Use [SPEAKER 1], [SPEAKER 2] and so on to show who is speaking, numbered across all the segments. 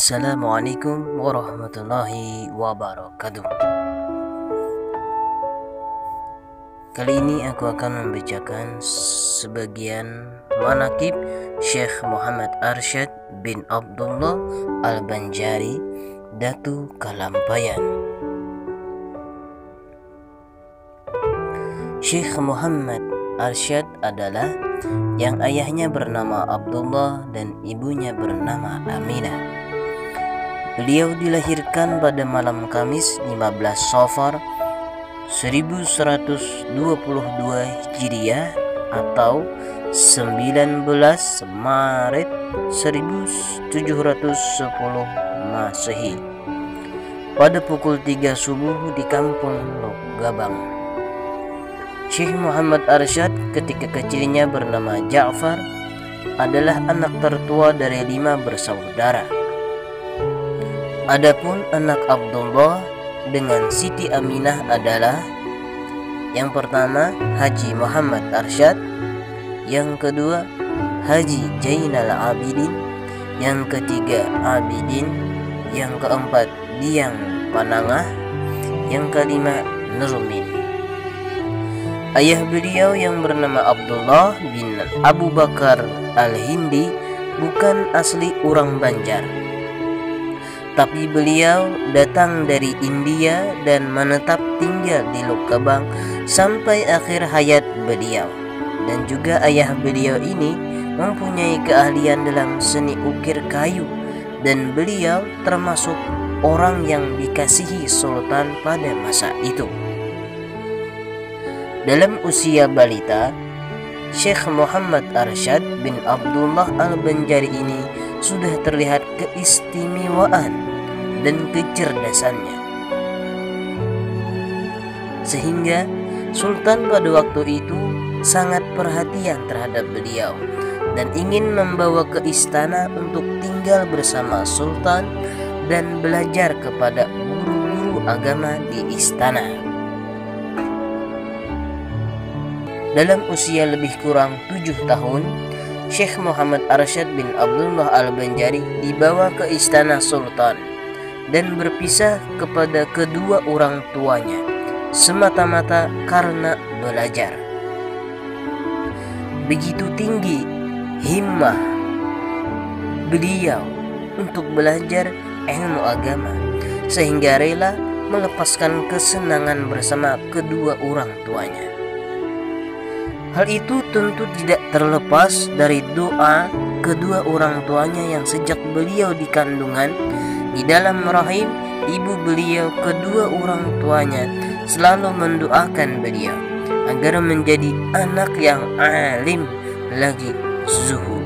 [SPEAKER 1] Assalamualaikum warahmatullahi wabarakatuh. Kali ini aku akan membacakan sebagian manaqib Syekh Muhammad Arsyad bin Abdullah Al-Banjari, Datu Kalampayan. Syekh Muhammad Arsyad adalah yang ayahnya bernama Abdullah dan ibunya bernama Aminah. Beliau dilahirkan pada malam Kamis 15 Safar 1122 Hijriah atau 19 Maret 1710 Masehi pada pukul 3 subuh di kampung Lok-Gabang. Syekh Muhammad Arsyad ketika kecilnya bernama Ja'far adalah anak tertua dari 5 bersaudara. Adapun anak Abdullah dengan Siti Aminah adalah yang pertama Haji Muhammad Arsyad, yang kedua Haji Jainal Abidin, yang ketiga Abidin, yang keempat Diang Panangah, yang kelima Nurmin. Ayah beliau yang bernama Abdullah bin Abu Bakar Al-Hindi bukan asli orang Banjar, tapi beliau datang dari India dan menetap tinggal di Lok-Gabang sampai akhir hayat beliau. Dan juga ayah beliau ini mempunyai keahlian dalam seni ukir kayu, dan beliau termasuk orang yang dikasihi sultan pada masa itu. Dalam usia balita, Syekh Muhammad Arsyad bin Abdullah Al-Banjari ini sudah terlihat keistimewaan dan kecerdasannya, sehingga sultan pada waktu itu sangat perhatian terhadap beliau dan ingin membawa ke istana untuk tinggal bersama sultan dan belajar kepada guru-guru agama di istana. Dalam usia lebih kurang 7 tahun, Syekh Muhammad Arsyad bin Abdullah Al-Banjari dibawa ke istana sultan dan berpisah kepada kedua orang tuanya semata-mata karena belajar. Begitu tinggi himmah beliau untuk belajar ilmu agama sehingga rela melepaskan kesenangan bersama kedua orang tuanya. Hal itu tentu tidak terlepas dari doa kedua orang tuanya yang sejak beliau di kandungan di dalam rahim ibu beliau, kedua orang tuanya selalu mendoakan beliau agar menjadi anak yang alim lagi zuhud.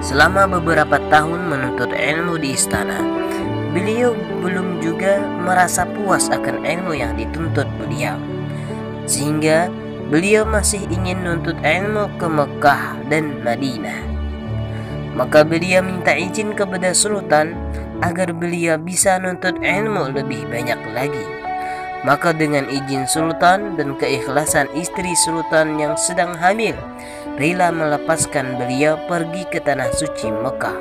[SPEAKER 1] Selama beberapa tahun menuntut ilmu di istana, beliau belum juga merasa puas akan ilmu yang dituntut beliau, sehingga beliau masih ingin menuntut ilmu ke Mekah dan Madinah. Maka beliau minta izin kepada sultan agar beliau bisa menuntut ilmu lebih banyak lagi. Maka dengan izin sultan dan keikhlasan istri sultan yang sedang hamil, rela melepaskan beliau pergi ke tanah suci Mekah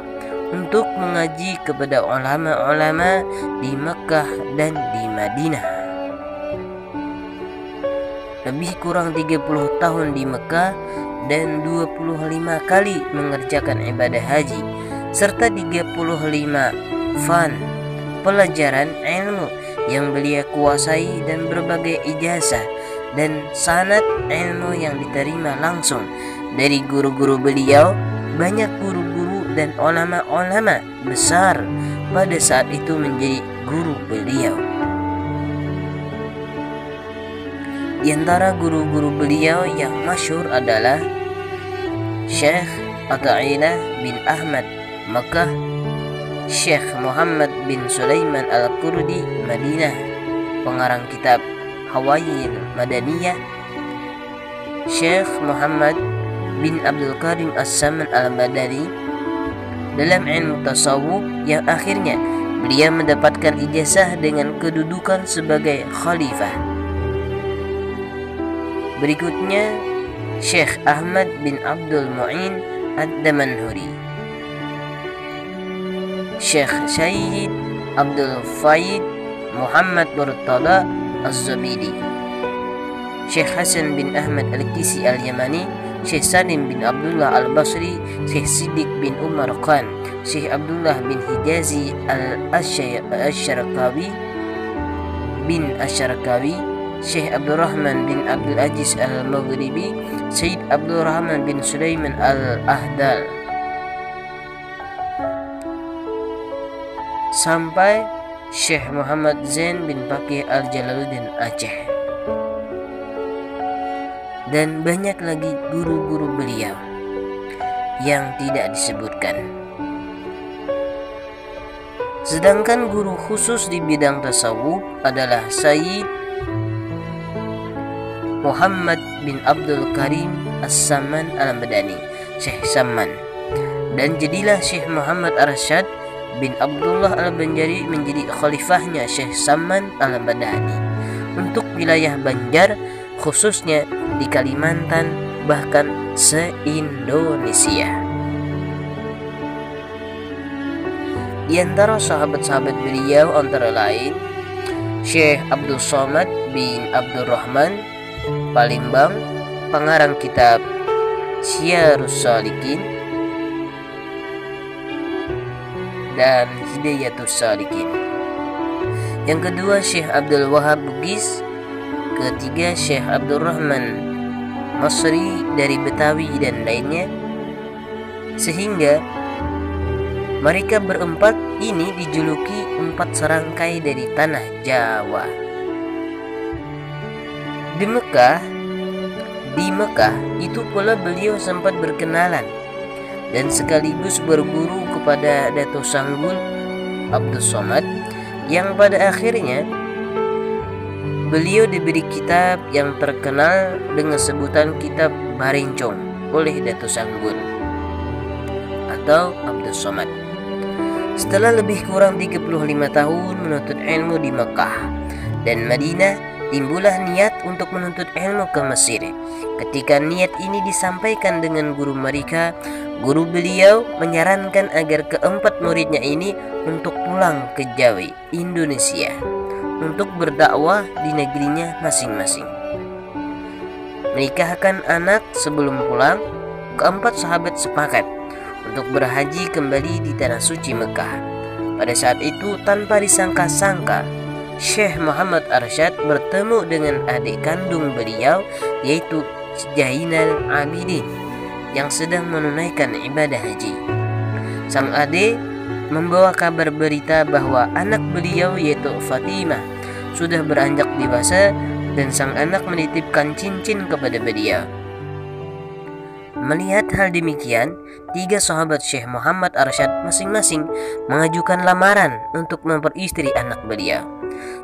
[SPEAKER 1] untuk mengaji kepada ulama-ulama di Mekah dan di Madinah. Lebih kurang 30 tahun di Mekah dan 25 kali mengerjakan ibadah haji serta 35 fan pelajaran ilmu yang beliau kuasai dan berbagai ijazah dan sanad ilmu yang diterima langsung dari guru-guru beliau. Banyak guru-guru dan ulama-ulama besar pada saat itu menjadi guru beliau. Di antara guru-guru beliau yang masyhur adalah Syekh Ata'illah bin Ahmad Makkah, Syekh Muhammad bin Sulaiman Al-Qurdi Madinah, pengarang kitab Hawaiyil Madaniyah, Syekh Muhammad bin Abdul Karim As-Saman Al-Badali dalam ilmu tasawuf, yang akhirnya beliau mendapatkan ijazah dengan kedudukan sebagai khalifah. Berikutnya Syekh Ahmad bin Abdul Mu'in Ad-Damanhuri, Syekh Syed Abdul Faid Muhammad Murtada Az-Zabidi, Syekh Hasan bin Ahmad Al-Kisi Al-Yamani, Syekh Salim bin Abdullah Al-Basri, Syekh Siddiq bin Umar Khan, Syekh Abdullah bin Hijazi Al-Asharakawi bin Asharakawi, Syekh Abdurrahman bin Abdul Aziz Al-Maghribi, Syed Abdurrahman bin Sulaiman Al-Ahdal, sampai Syekh Muhammad Zain bin Pakih Al-Jalaluddin Aceh, dan banyak lagi guru-guru beliau yang tidak disebutkan. Sedangkan guru khusus di bidang tasawuf adalah Sayyid Muhammad bin Abdul Karim As-Samman Al-Madani, Syekh Samman, dan jadilah Syekh Muhammad Arsyad bin Abdullah Al-Banjari menjadi khalifahnya Syekh Samman Al-Madani untuk wilayah Banjar, khususnya di Kalimantan, bahkan se-Indonesia. Di antara sahabat-sahabat beliau antara lain Syekh Abdul Somad bin Abdul Rahman Palembang, pengarang kitab Syiarus Salikin dan Hidayatus Salikin. Yang kedua Syekh Abdul Wahab Bugis. Ketiga Syekh Abdul Rahman Masri dari Betawi dan lainnya, sehingga mereka berempat ini dijuluki empat serangkai dari tanah Jawa. Di Mekah itu pula beliau sempat berkenalan dan sekaligus berguru kepada Dato' Sanggul Abdul Somad, yang pada akhirnya beliau diberi kitab yang terkenal dengan sebutan kitab Barincong oleh Dato' Sanggul atau Abdul Somad. Setelah lebih kurang 35 tahun menuntut ilmu di Mekah dan Madinah, timbullah niat untuk menuntut ilmu ke Mesir. Ketika niat ini disampaikan dengan guru mereka, guru beliau menyarankan agar keempat muridnya ini untuk pulang ke Jawa, Indonesia, untuk berdakwah di negerinya masing-masing. Menikahkan anak sebelum pulang, keempat sahabat sepakat untuk berhaji kembali di tanah suci Mekah. Pada saat itu tanpa disangka-sangka, Syekh Muhammad Arsyad bertemu dengan adik kandung beliau, yaitu Jainal Abidin, yang sedang menunaikan ibadah haji. Sang adik membawa kabar berita bahwa anak beliau yaitu Fatimah sudah beranjak dewasa, dan sang anak menitipkan cincin kepada beliau. Melihat hal demikian, tiga sahabat Syekh Muhammad Arsyad masing-masing mengajukan lamaran untuk memperistri anak beliau.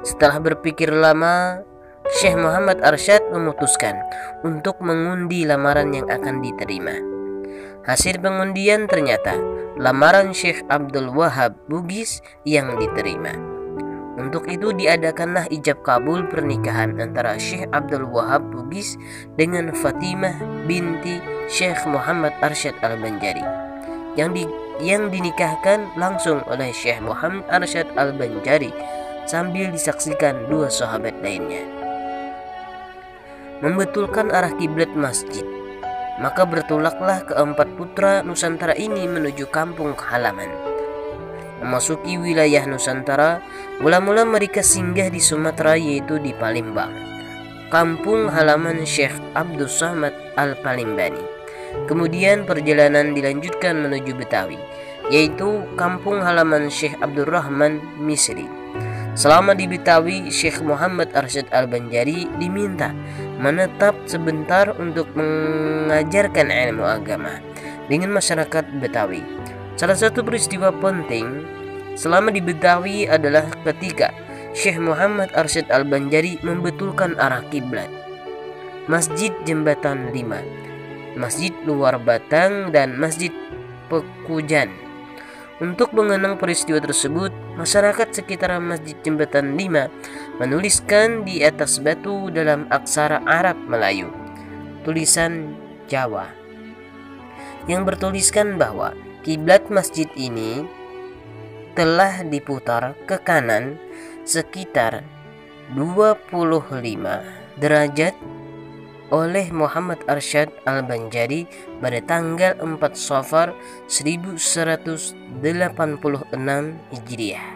[SPEAKER 1] Setelah berpikir lama, Syekh Muhammad Arsyad memutuskan untuk mengundi lamaran yang akan diterima. Hasil pengundian ternyata lamaran Syekh Abdul Wahab Bugis yang diterima. Untuk itu diadakanlah ijab kabul pernikahan antara Syekh Abdul Wahab Bugis dengan Fatimah binti Syekh Muhammad Arsyad Al-Banjari, yang dinikahkan langsung oleh Syekh Muhammad Arsyad Al-Banjari sambil disaksikan dua sahabat lainnya. Membetulkan arah kiblat masjid, maka bertolaklah keempat putra Nusantara ini menuju kampung halaman. Memasuki wilayah Nusantara, mula-mula mereka singgah di Sumatera, yaitu di Palembang, kampung halaman Syekh Abdul Somad Al-Palembani. Kemudian perjalanan dilanjutkan menuju Betawi, yaitu kampung halaman Syekh Abdul Rahman Misri. Selama di Betawi, Syekh Muhammad Arsyad Al-Banjari diminta menetap sebentar untuk mengajarkan ilmu agama dengan masyarakat Betawi. Salah satu peristiwa penting selama di Betawi adalah ketika Syekh Muhammad Arsyad Al-Banjari membetulkan arah kiblat Masjid Jembatan 5, Masjid Luar Batang, dan Masjid Pekujan. Untuk mengenang peristiwa tersebut, masyarakat sekitar Masjid Jembatan 5 menuliskan di atas batu dalam aksara Arab Melayu tulisan Jawa yang bertuliskan bahwa kiblat masjid ini telah diputar ke kanan sekitar 25 derajat oleh Muhammad Arsyad Al-Banjari pada tanggal 4 Safar 1186 Hijriah.